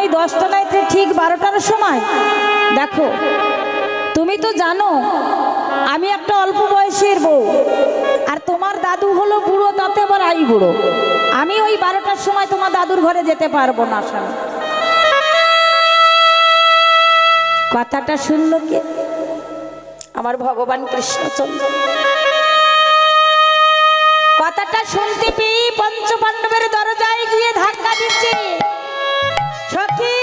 ওই 10টা রাত্রে ঠিক 12টার সময় দেখো, তুমি তো জানো আমি একটা অল্প বয়সের বউ, আর তোমার দাদু হলো বুড়ো, তাতে আবার আই বুড়ো। আমি ওই 12টার সময় তোমার দাদুর ঘরে যেতে পারবো না। স্বামী কথাটা শুনলো কে? আমার ভগবান কৃষ্ণচন্দ্র। কথাটা শুনতে পেয়ে পঞ্চপাণ্ডবের দরজায় গিয়ে ধাক্কা দিচ্ছে, সখী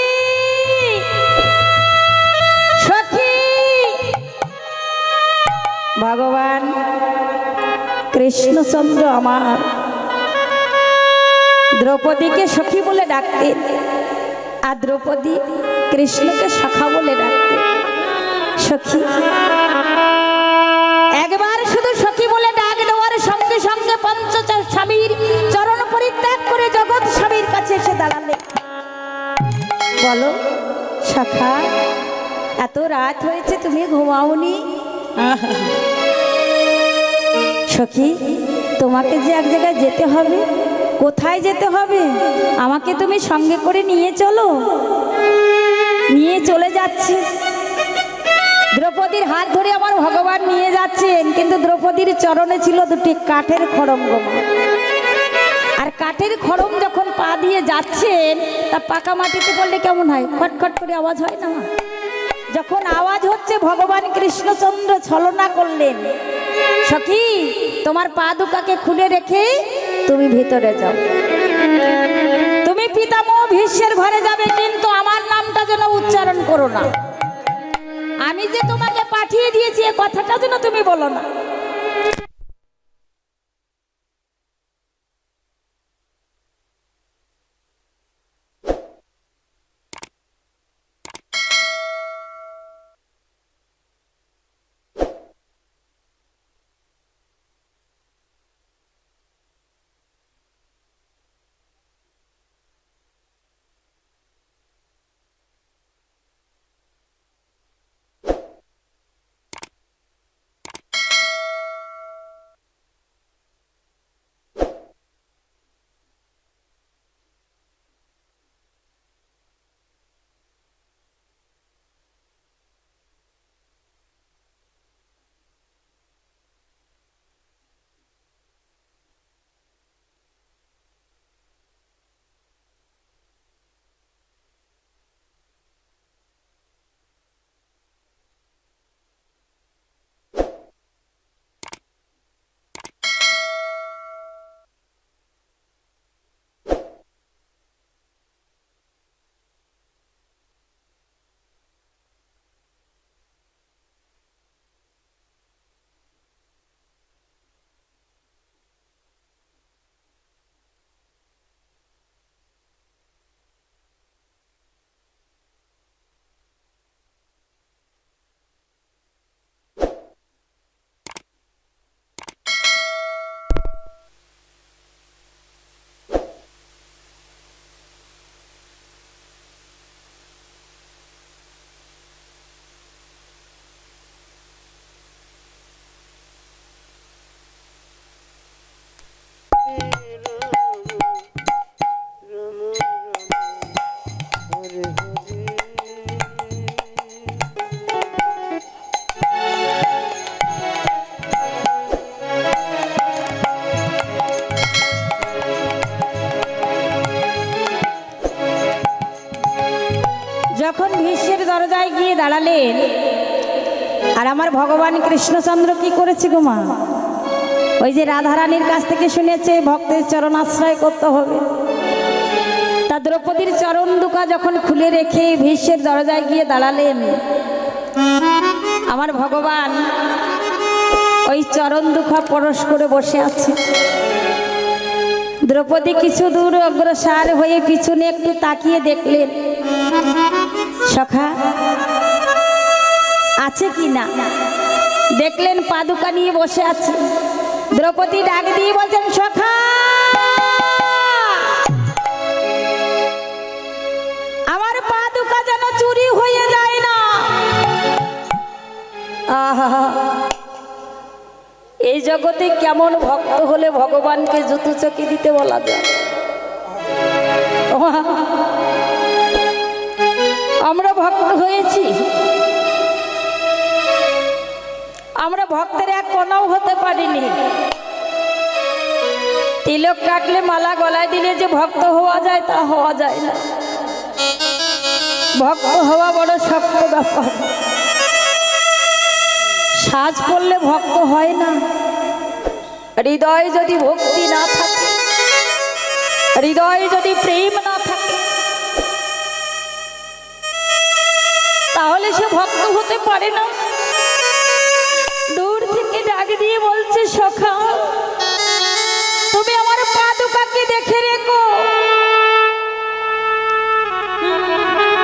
সখী। ভগবান কৃষ্ণচন্দ্র আমার দ্রৌপদীকে সখী বলে ডাকতেন, আর দ্রৌপদী কৃষ্ণকে সখা বলে ডাকতেন। সখী একবার শুধু সখী বলে ডাক দেওয়ার সঙ্গে সঙ্গে স্বামীর চরণ পরিত্যাগ করে জগৎ স্বামীর কাছে এসে দাঁড়ালে। বলো সখা, এত রাত হয়েছে তুমি ঘুমাওনি? সখী তোমাকে যে এক জায়গায় যেতে হবে। কোথায় যেতে হবে? আমাকে তুমি সঙ্গে করে নিয়ে চলো। নিয়ে চলে যাচ্ছে। দ্রৌপদীর হাত ধরে আমার ভগবান নিয়ে যাচ্ছেন, কিন্তু দ্রৌপদীর চরণে ছিল দুটি কাঠের খড়ম। আর কাঠের খড়ম যখন পা দিয়ে যাচ্ছেন, তা পাকা মাটিতে পড়লে কেমন হয়? খটখট করে আওয়াজ হয় না? যখন আওয়াজ হচ্ছে, ভগবান কৃষ্ণচন্দ্র ছলনা করলেন, সখী তোমার পা দুটাকে খুলে রেখে তুমি ভিতরে যাও। তুমি পিতামহ ভীষ্মের ঘরে যাবে, কিন্তু আমার নামটা যেন উচ্চারণ করো না। আমি যে তোমাকে পাঠিয়ে দিয়েছি এ কথাটা যেন তুমি বলো না। যখন ভীষ্মের দরজায় গিয়ে দাঁড়ালেন, আর আমার ভগবান কৃষ্ণচন্দ্র কি করেছে গো মা? ওই যে রাধারানীর কাছ থেকে শুনেছে ভক্তের চরণ আশ্রয় করতে হবে, তা দ্রৌপদীর চরণ দুকা যখন খুলে রেখে ভীষ্মের দরজায় গিয়ে দাঁড়ালেন, আমার ভগবান ওই চরণ দুখা পরশ করে বসে আছে। দ্রৌপদী কিছু দূর অগ্রসর হয়ে পিছনে একটু তাকিয়ে দেখলেন, সখা আছে কি না। দেখলেন পাদুকা নিয়ে বসে আছে। দ্রৌপদী ডাক দিয়ে বলছেন, সখা আমার পাদুকা যেন চুরি হয়ে যায় না। আহা, এই জগতে কেমন ভক্ত হলে ভগবানকে জুতো চকি দিতে বলা যায়। ভক্ত হয়েছি, আমরা ভক্তের এক কোনাও হতে পারিনি। তিলক কাটলে মালা গলায় দিলে যে ভক্ত হওয়া যায় তা হওয়া যায় না। ভক্ত হওয়া বড় শক্ত ব্যাপার। সাজ পড়লে ভক্ত হয় না। হৃদয়ে যদি ভক্তি না থাকে, হৃদয়ে যদি প্রেম না থাকে, তাহলে সে ভক্ত হতে পারে না। দূর থেকে ডাক দিয়ে বলছে, সখা তুমি আমার পাদুকাকে দেখে রেখো।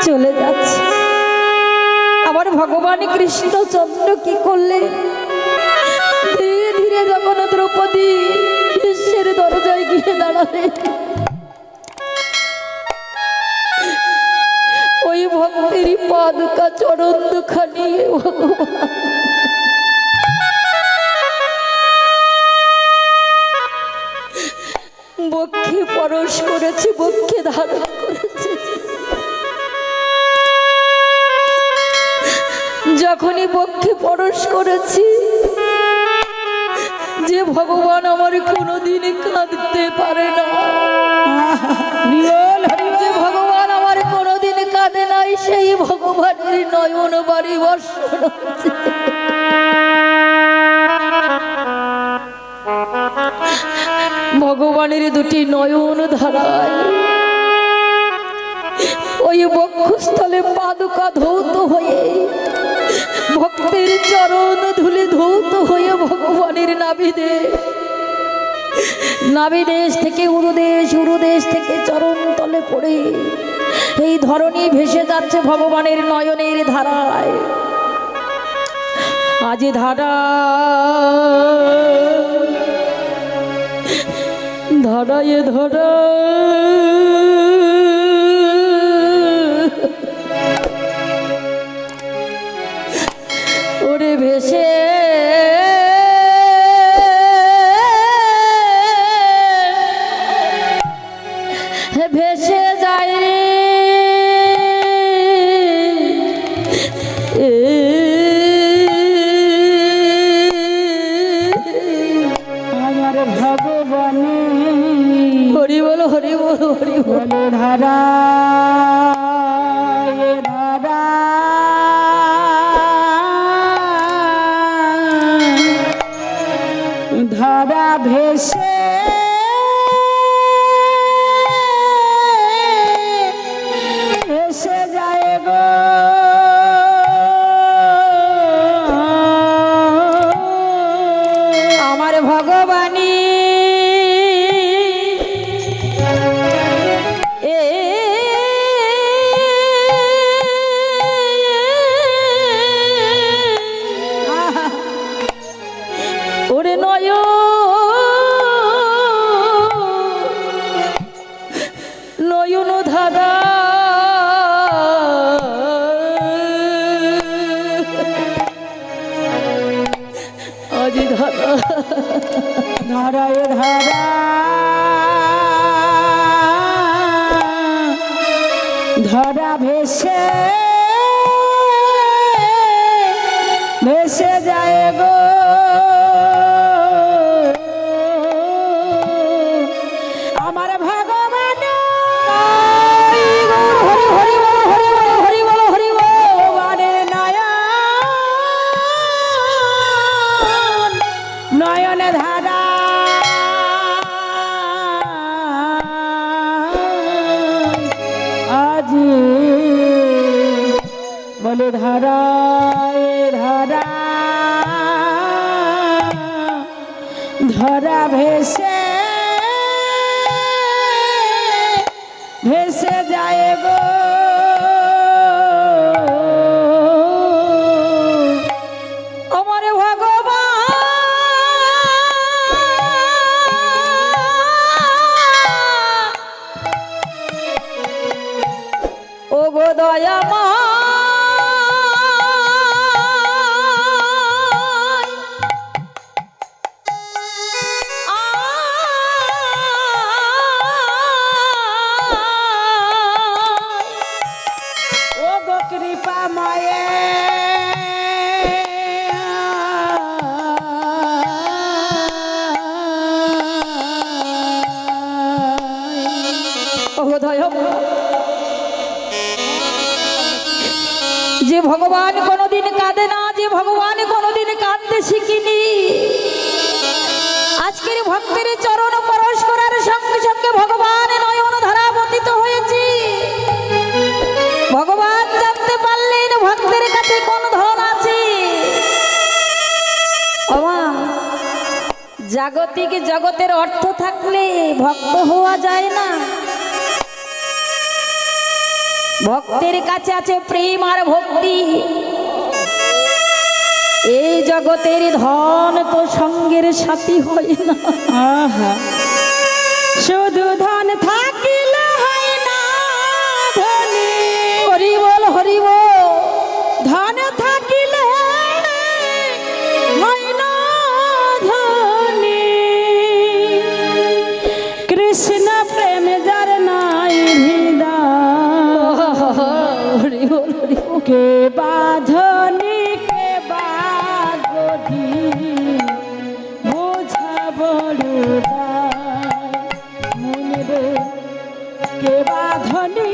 চলে যাচ্ছে। আমার ভগবান কৃষ্ণচন্দ্র কি করলেন? ধীরে ধীরে যখন দ্রৌপদী বিশ্বের দরজায় গিয়ে দাঁড়ালে, ওই ভক্তেরই পাদুকা চরণ দুখানি ভগবান বক্ষে পরশ করেছে, বক্ষে ধারণ করেছে। যখনই বক্ষে পরশ করেছি, যে ভগবান আমার কোনোদিন কাঁদতে পারে না, যে ভগবান আমার কোনোদিন কাঁদে নাই, সেই ভগবানের নয়ন বাড়ি বর্ষণ হচ্ছে। ভগবানের দুটি নয়ন ধারায় ওই বক্ষস্থলে পাদুকা ধৌত হয়ে, ভক্তের চরণ ধুলে ধৌত হয়ে ভগবানের নাভিদেশ থেকে উরুদেশ, উরুদেশ থেকে চরণ তলে পড়ে এই ধরনী ভেসে যাচ্ছে ভগবানের নয়নের ধারায়। আজ ধারা ধরায় ধরা ওরে ভেসে ভেসে যায় রে আমার ভগবান। হরি বল, হরি বল, হরি বল। ধারা ধারা ধারা ভেসে ভেসে যায় গো আমার ভগবানী। ওরে নয়ন ধারা আজ ধারা ধারায় ধারা ধরা ভেসে ভেসে যায় গো আমার ভগবান। হরি হরি বল, হরি বল, হরি বল, হরি বল। ভগবানের নয়ন ধারা আজ বলে ধারায় ধারা ধরা ভেসে ভেসে যায় গো আমার ভগবান। ও গো দয়াময়, ও গো কৃপা মায়ে যে ভগবান কোনোদিন কাঁদে না, যে ভগবান কোনোদিন কাঁদতে শিখিনি, আজকের ভক্তের চরণ পরশ করার সঙ্গে সঙ্গে ভগবান নয়ন ধারা পতিত হয়েছে। ভগবান জানতে পারলেন ভক্তের কাছে কোন ধন আছে। ওমা, জাগতিক জগতের অর্থ থাকলে ভক্ত হওয়া যায় না। ভক্তের কাছে আছে প্রেম আর ভক্তি। এই জগতের ধন তো সঙ্গের সাথী হয় না। শুধু ধন থাকিলে হয় না ধনী। হরি বল, হরি বল। ধন থাকিলে হয় না ধনী। কৃষ্ণ প্রেম যার নাই হৃদয়। হরি বল, হরি বল। কে বাঁধনি কে বাগধি বোঝা বড় মনে কে বাঁধনি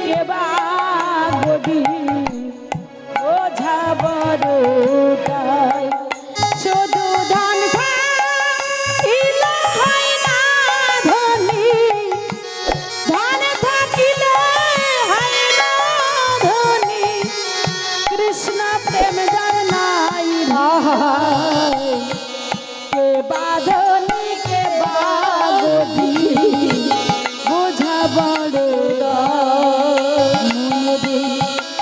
কে বাগধি বোঝা বড় শুধু ধন থাকিলে হয় না ধনী। ধন থাকিলে হয় না ধনী। কৃষ্ণ প্রেম যার নাই কে বাঁধনি কে বাগধি বোঝা বড়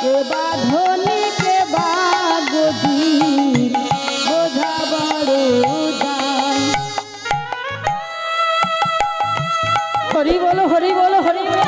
কে বাঁধনি কে বাগধি বোঝা বড়। হরি বল, হরি বল, হরি বল।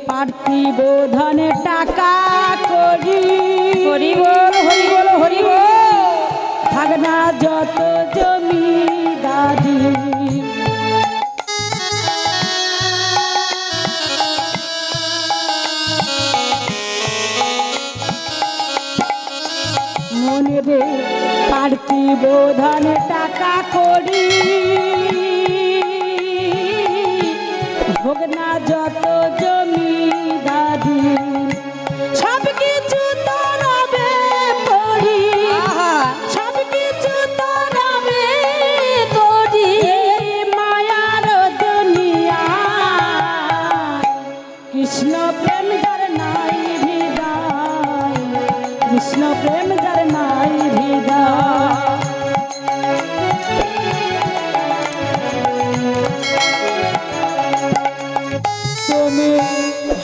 পার্থিব ধনে টাকা করি। হরি বল, হরি বল, হরি বল। থাকনা যত জমিদারি। মনে রে পার্থিব ধনে টাকা করি। হোক না যত জমিদারি। সব কিছু তো রবে পড়ি। সব কিছু তো রবে করি। মায়ার দুনিয়া কৃষ্ণ প্রেম যার নাই হৃদয়। কৃষ্ণ প্রেম যার নাই হৃদয়। তুমি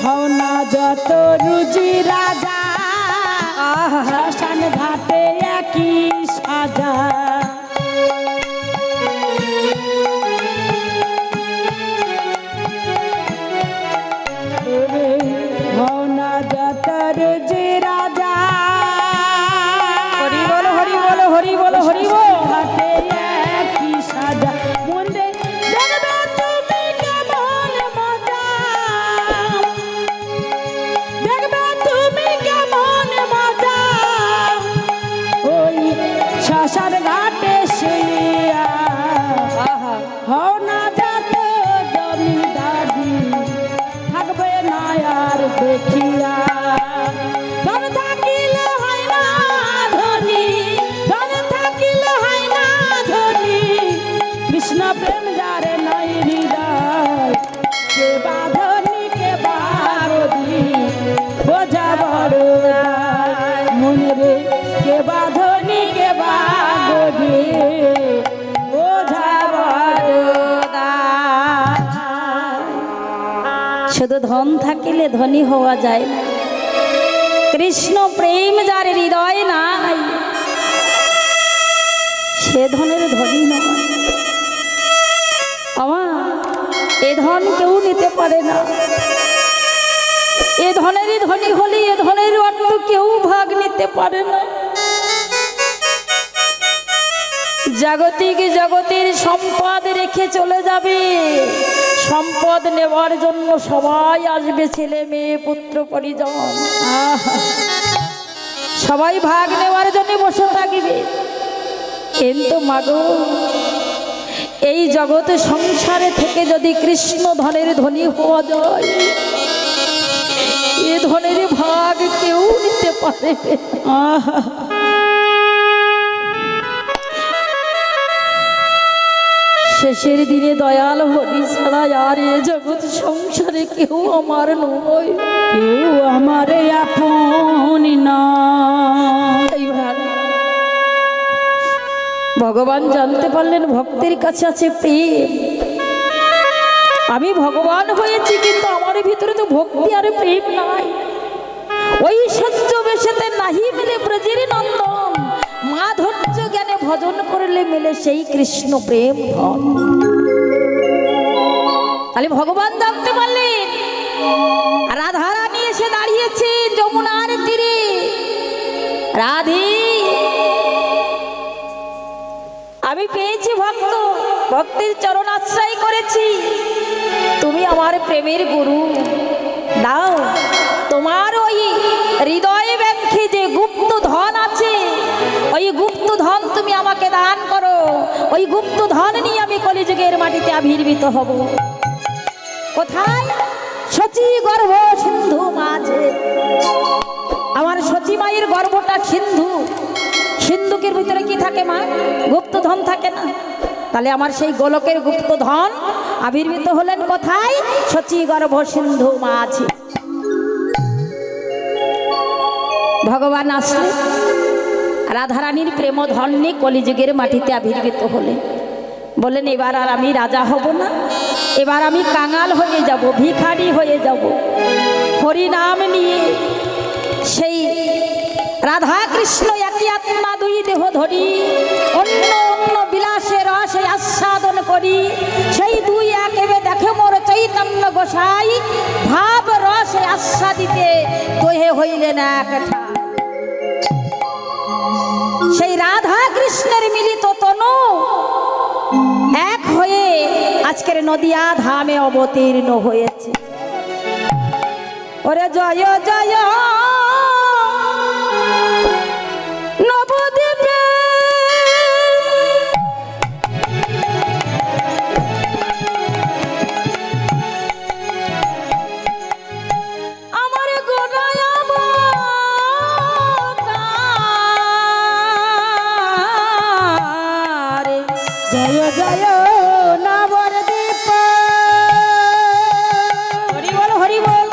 হও না যত রুজি রাজা। শ্মশান ঘাটে একই সাজা। তুমি হও না যত রুজি রাজা। হরি বল, হরি বল, হরি বল, হরি বল। ঘাটে একই সাজা। মন্দে দেখবে তুমি কেমন মজা। দেখবে তুমি কেমন মজা। ওই শ্মশান ঘাটে শুইয়া হও না যত জমিদারি। থাকবে না আর দেখিয়া। ধন থাকিলে হয় না ধনী। ধন থাকিলে হয় না ধনী। কৃষ্ণ প্রেম যারে নাই হৃদয়। কে বাঁধনি কে বাগধি বোঝা বড় মনে রে। কে বাঁধনি কে বাগধি বোঝা বড়। শুধু ধন থাকিলে ধনী হওয়া যায় না। কৃষ্ণ প্রেম যার হৃদয় নাই সে ধনের ধনী নয়। আমার এ ধন কেউ নিতে পারে না। এ ধনেরই ধনী হলে এ ধনের অর্থ কেউ ভাগ নিতে পারে না। জাগতিক জগতের সম্পদ রেখে চলে যাবে, সম্পদ নেওয়ার জন্য সবাই আসবে, ছেলে মেয়ে পুত্র পরিজন, সবাই ভাগ নেওয়ার জন্য বসে থাকবে। কিন্তু মাগো, এই জগৎ সংসারে থেকে যদি কৃষ্ণ ধনের ধনী হওয়া যায়, এ ধনের ভাগ কেউ নিতে পারে। শেষের দিনে দয়াল হরি ছাড়া আর এ জগৎ সংসারে কেউ আমার নয়, কেউ আমার আপন নয়। এইভাবে ভগবান জানতে পারলেন ভক্তের কাছে আছে প্রেম। আমি ভগবান হয়েছি কিন্তু আমার ভিতরে তো ভক্তি আর প্রেম নাই। ওই সহ্য বেশেতে নাহি মিলে ব্রজের নন্দন, মাধুর্য জ্ঞানে ভজন করলে মেলে সেই কৃষ্ণ প্রেম ধন। তাহলে ভগবান জানতে পারলেন রাধা রানী এসে দাঁড়িয়েছে যমুনার তীরে। রাধে, আমি পেয়েছি ভক্ত, ভক্তির চরণ আশ্রয় করেছি, তুমি আমার প্রেমের গুরু। দাও তোমার ওই হৃদয়ে ব্যাখ্যে যে গুপ্ত ধন আছে, ওই গুপ্ত ধন তুমি আমাকে দান করো। ওই গুপ্ত ধন নিয়ে আমি কলিযুগের মাটিতে আবির্ভূত হব। কোথায়? শচী গর্ভ সিন্ধু মাঝে। আমার শচী মায়ের গর্ভটা সিন্ধু, সিন্ধুকের ভিতরে কি থাকে মা? গুপ্ত ধন থাকে না? তাহলে আমার সেই গোলকের গুপ্ত ধন আবির্ভূত হলেন কোথায়? শচী গর্ভ সিন্ধু মাঝে। ভগবান আসলে রাধারানীর প্রেম ধন নিয়ে কলিযুগের মাটিতে আবির্ভূত হলেন। বলেন এবার আর আমি রাজা হব না, এবার আমি কাঙাল হয়ে যাব, ভিখারি হয়ে যাব। হরি নাম নিয়ে সেই রাধা কৃষ্ণ একই আত্মা দুই দেহ ধরি অন্য অন্য বিলাসে রসে আস্বাদন করি। সেই দুই একেবে দেখে মোর চৈতন্য গোসাই, ভাব রসে আস্বাদিতে দোহে হইলেন একটা। সেই রাধা কৃষ্ণের মিলিত তনু এক হয়ে আজকের নদিয়া ধামে অবতীর্ণ হয়েছে। ওরে জয় জয় নবদ্বীপে, আমার গোড়ায় অবতার। জয় জয় নবদ্বীপ, হরি বল হরি বল।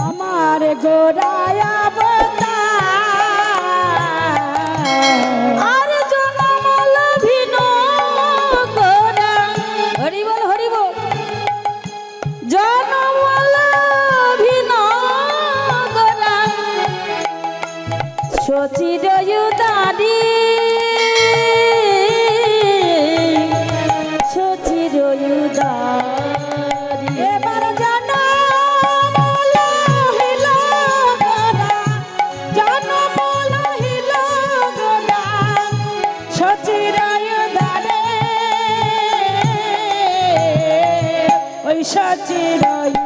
আমার গোড়ায় অবতার। আর জনমল ভিন গোরা, হরি বল হরি বল। জনমল ভিন গোরা, শচীর উদারি, শচীর উদারি। এবার জনমল হিল গোরা, জনমল হিল গোরা, শচীর উদারে, ওই শচীর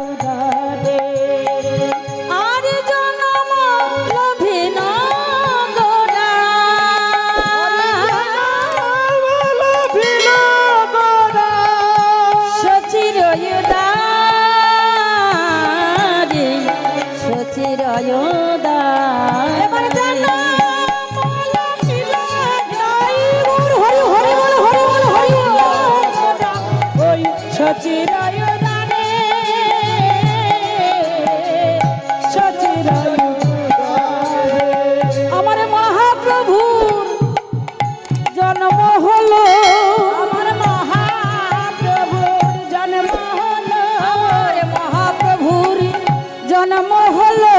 উদারে। আর জনমল ভিন গোরা, শচীর উদারি, শচীর উদারি। এবার জনমল হিল গাই, হরি হরি বল হরি বল হরি বল। ওই শচীর উদারে, শচীর উদারে। আমার মহাপ্রভুর জন্ম হলো, আমার মহাপ্রভুর জন্ম হলো, আমার মহাপ্রভুর জন্ম হলো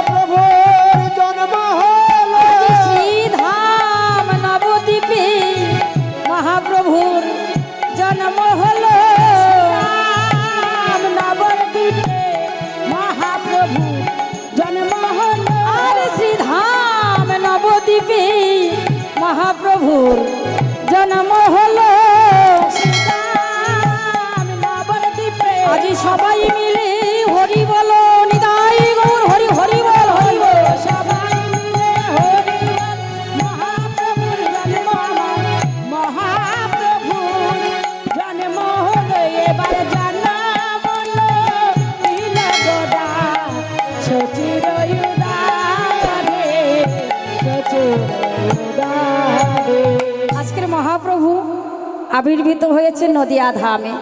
প্রভুর জন্ম হলো শ্রীধাম নবদ্বীপে মহাপ্রভুর জন্ম হলো রাম নবদ্বীপে মহাপ্রভু জন্ম হলো আর শ্রীধাম নবদ্বীপে মহাপ্রভুর জন্ম হলো রাম নবদ্বীপে আজ সবাই মিলে হরি বলো নিতাই গৌর হরি হরি বল হরি বল সবাই মিলে হরি বল মহাপ্রভুর জন্ম মহাপ্রভুর জন্ম হলো এবার জন্ম হলো তিলকদা সচির উদারে সচির উদারে আজকের মহাপ্রভু আবির্ভূত হয়েছে নদিয়া ধামে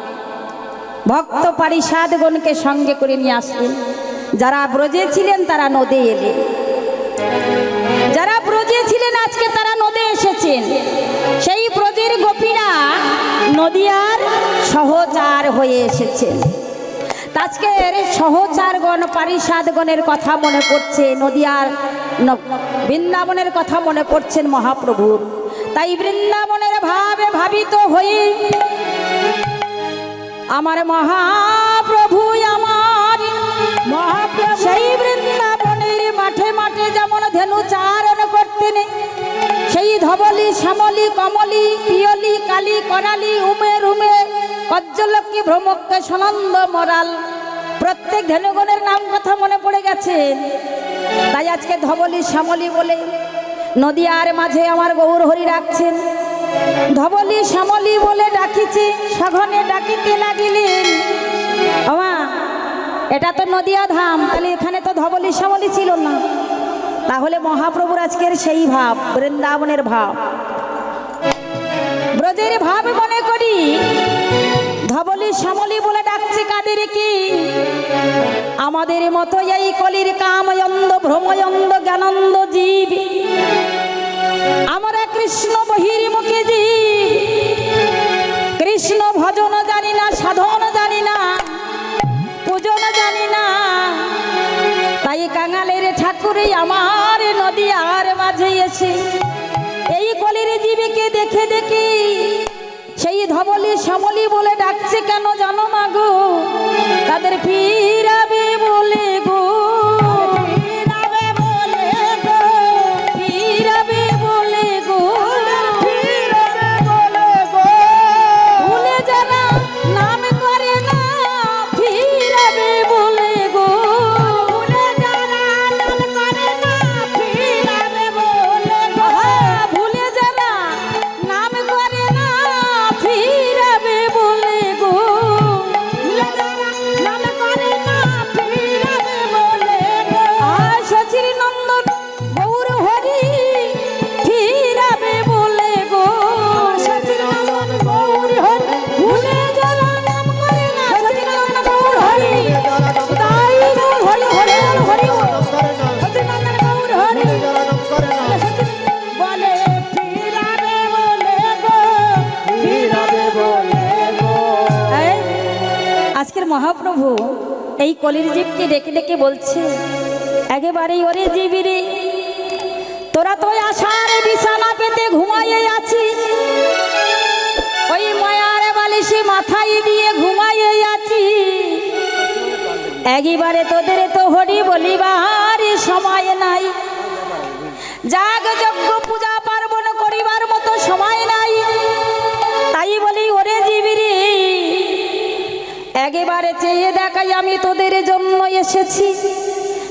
ভক্ত পারিষাদগণকে সঙ্গে করে নিয়ে আসলেন যারা ব্রজে ছিলেন তারা নদে এলেন যারা ব্রজে ছিলেন আজকে তারা নদে এসেছেন সেই ব্রজের গোপীরা নদিয়ার সহচার হয়ে এসেছেন আজকের সহচারগণ পারিষাদগণের কথা মনে পড়ছে নদিয়ার বৃন্দাবনের কথা মনে পড়ছেন মহাপ্রভুর তাই বৃন্দাবনের ভাবে ভাবিত হয়ে আমার মহাপ্রভু আমার মহাপ্রভু সেই বৃন্দাবনের মাঠে মাঠে যেমন ধেনু চারণ করতেন সেই ধবলি শ্যামলি কমলি পিয়লি কালী করালি উমে রুমে কজ্জলক্ষ্মী ভ্রমক্কে সনন্দ মরাল প্রত্যেক ধেনুগণের নাম কথা মনে পড়ে গেছে তাই আজকে ধবলি শ্যামলি বলে নদিয়ার মাঝে আমার গৌর হরি রাখছেন ধবলি শ্যামলি বলে ডাকিছে সঘনে ডাকিতে লাগিলেন আমা এটা তো নদিয়া ধাম তাহলে এখানে তো ধবলি শ্যামলি ছিল না তাহলে মহাপ্রভুর আজকের সেই ভাব বৃন্দাবনের ভাব ব্রজের ভাব মনে করি ধবলি শ্যামলি বলে ডাকছে কাদের কি আমাদের মতো এই কলির কাময়ন্দ ভ্রময়ন্দ জ্ঞানন্দ জীব আমরা কৃষ্ণ বহির্মুখী জীব কৃষ্ণ ভজন জানি না সাধন জানি না পূজন জানি না তাই কাঙালের ঠাকুরে আমার নদিয়ার মাঝে এসে এই কলির জীবীকে দেখে দেখি সেই ধবলি শ্যামলি বলে ডাকছে কেন জানো মাগো তাদের ফিরাবে বলে গো ফিরাবে বলে গো ফিরাবে বলে গো ফিরাবে বলে গো ভুলে যারা নাম করে না ফিরাবে বলে গো ভুলে যারা নাম করে না ফিরাবে বলে গো ভুলে যারা নাম করে না ফিরাবে বলে গো ভুলে যারা নাম করে না ফিরাবে বলে গো শচীর নন্দন গৌর হরি ফিরাবে বলে গো সচির নন্দন গৌর হরি ভুলে যারা নাম করে না শচীর নন্দন গৌর হরি তাই গৌর হরি হরি হরি সচির নন্দন গৌর হরি বলে ফিরাবে বলে গো ফিরাবে বলে গো এই, আজকের মহাপ্রভু এই কলির জীবকে ডেকে ডেকে বলছে একেবারেই ওরে জীবিরে তোরা তো আশার বিছানা পেতে ঘুমাইয়ে আছিস ওই মায়ার বালিশে মাথায় দিয়ে ঘুমাইয়ে আছি একেবারে তোদের তো হরি বলিবার সময় নাই যাগ যজ্ঞ পূজা পার্বণ করিবার মতো সময় নাই তাই বলি ওরে জীবিরে একেবারে চেয়ে দেখাই আমি তোদের জন্য এসেছি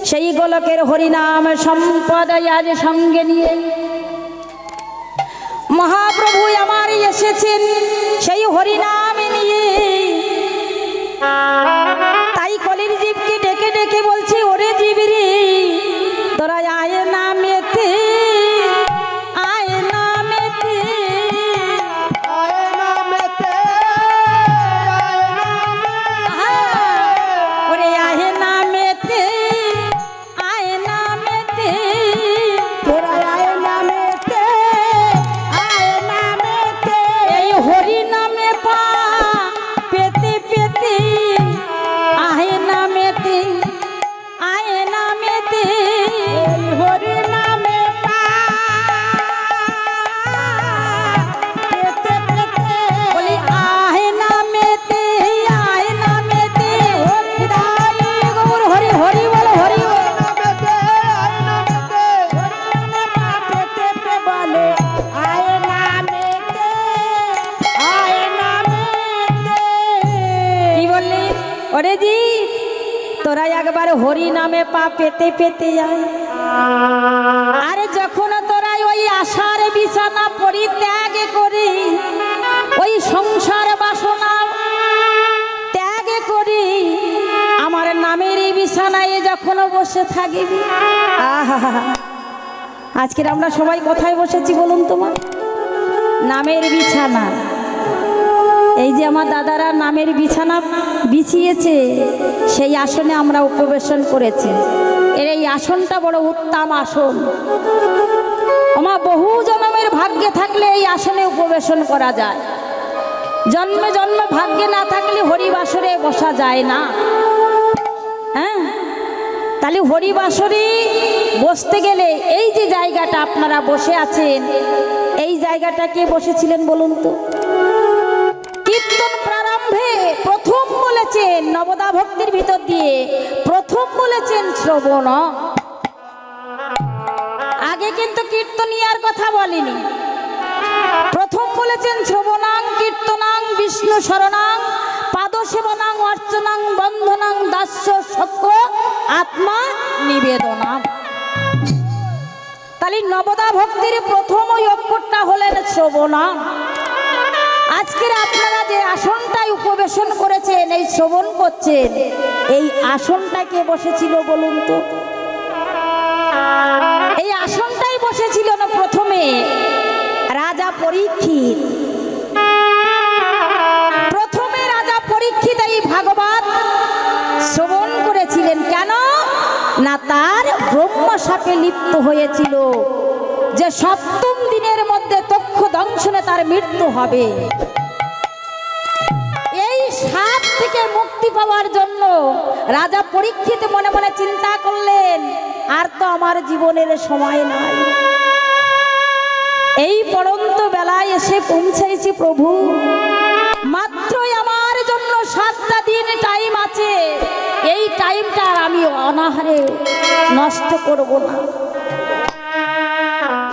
সেই গোলকের হরিনাম সম্পদ আজ সঙ্গে নিয়ে মহাপ্রভু আমার এসেছেন সেই হরিনাম নিয়ে তাই কলির জীবকে ডেকে ডেকে বলছি ওরে জীবিরে তোরা আয় নামেতে আয় নামেতে ওরে আয় নামেতে আয় নামেতে তোরা আয় নামেতে আয় নামেতে এই হরি নামে পা পেতে পেতে আহে নামে তোরা একবার হরি নামে পা পেতে পেতে যায়। আরে যখন তোরা ওই আশার বিছানা পরিত্যাগ করি, ওই সংসার বাসনা ত্যাগ করি, আমার নামের এই বিছানায় যখন বসে থাকবি, আহা, আজকের আমরা সবাই কোথায় বসেছি বলুন তোমার? নামের বিছানা। এই যে আমার দাদারা নামের বিছানা বিছিয়েছে, সেই আসনে আমরা উপবেশন করেছি। এর এই আসনটা বড় উত্তম আসন। আমার বহু জন্মের ভাগ্যে থাকলে এই আসনে উপবেশন করা যায়। জন্মে জন্মে ভাগ্যে না থাকলে হরিবাসরে বসা যায় না। হ্যাঁ, তাহলে হরিবাসরে বসতে গেলে এই যে জায়গাটা আপনারা বসে আছেন, এই জায়গাটা কে বসেছিলেন বলুন তো? কীর্তন প্রারম্ভে প্রথম বলেছেন, নবদা ভক্তির ভিতর দিয়ে প্রথম বলেছেন শ্রবণ। আগে কিন্তু কীর্তনিয়ার কথা বলেনি। প্রথম বলেছেন শ্রবণাং কীর্তনাং বিষ্ণু শরণাং পাদসেবনাং অর্চনাং বন্ধনাং দাস্য সক্ষ আত্মা নিবেদনাম। তাহলে নবদা ভক্তির প্রথম ওই অক্ষরটা হলেন শ্রবণাং। আজকের আপনারা যে আসনটায় উপবেশন করেছেন, এই শ্রবণ করছেন, এই আসনটা কে বসেছিল বলুন তো? এই আসনটাই বসেছিল না প্রথমে রাজা পরীক্ষিত। প্রথমে রাজা পরীক্ষিত এই ভাগবত শ্রবণ করেছিলেন। কেন না, তার ব্রহ্মশাপে লিপ্ত হয়েছিল যে সপ্তম দিনের মধ্যে তক্ষ দংশনে তার মৃত্যু হবে। এই সাপ থেকে মুক্তি পাওয়ার জন্য রাজা পরীক্ষিত মনে মনে চিন্তা করলেন, আর তো আমার জীবনের সময় নাই, এই পড়ন্ত বেলায় এসে পৌঁছাইছি প্রভু, মাত্রই আমার জন্য 7টা দিন টাইম আছে, এই টাইমটা আমি অনাহারে নষ্ট করব না।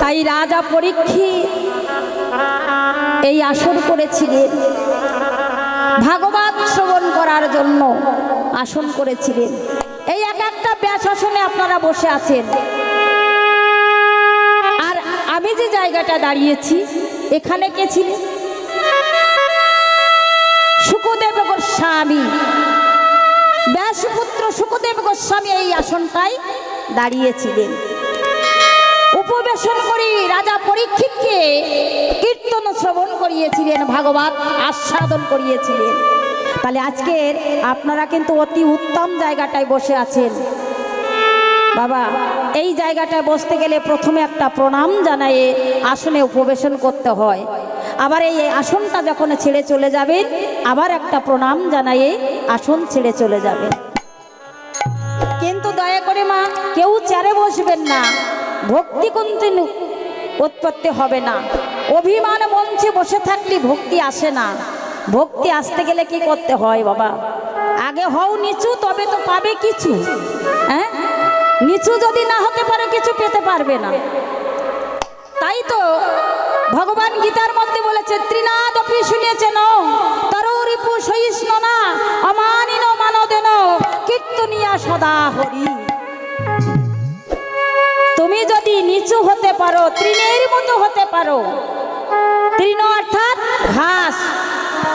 তাই রাজা পরীক্ষিত এই আসন করেছিলেন, ভাগবত শ্রবণ করার জন্য আসন করেছিলেন। এই এক একটা ব্যাস আসনে আপনারা বসে আছেন। আর আমি যে জায়গাটা দাঁড়িয়েছি, এখানে কে ছিলেন? শুকদেব গোস্বামী, ব্যাসপুত্র শুকদেব গোস্বামী এই আসনটায় দাঁড়িয়েছিলেন। উপবেশন করি রাজা পরীক্ষিতকে কীর্তন শ্রবণ করিয়েছিলেন, ভাগবত আস্বাদন করিয়েছিলেন। তাহলে আজকের আপনারা কিন্তু অতি উত্তম জায়গাটায় বসে আছেন। বাবা, এই জায়গাটায় বসতে গেলে প্রথমে একটা প্রণাম জানায়ে আসনে উপবেশন করতে হয়। আবার এই আসনটা যখন ছেড়ে চলে যাবেন, আবার একটা প্রণাম জানায়ে আসন ছেড়ে চলে যাবেন। কিন্তু দয়া করে মা, কেউ চেয়ারে বসবেন না, ভক্তি কিন্তু উৎপত্তি হবে না। অভিমান মঞ্চে বসে থাকলে ভক্তি আসে না। ভক্তি আসতে গেলে কি করতে হয় বাবা? আগে হও নিচু, তবে তো পাবে কিছু। হ্যাঁ, নিচু যদি না হতে পারো কিছু পেতে পারবে না। তাই তো ভগবান গীতার মধ্যে বলেছে, ত্রিনাদপি শুনেছেন তরোরিপু সহিষ্ণ না অমানিন মানদেন কীর্তনিয়া সদা হরি। তুমি যদি নিচু হতে পারো, তৃণের মতো হতে পারো, তৃণ অর্থাৎ ঘাস,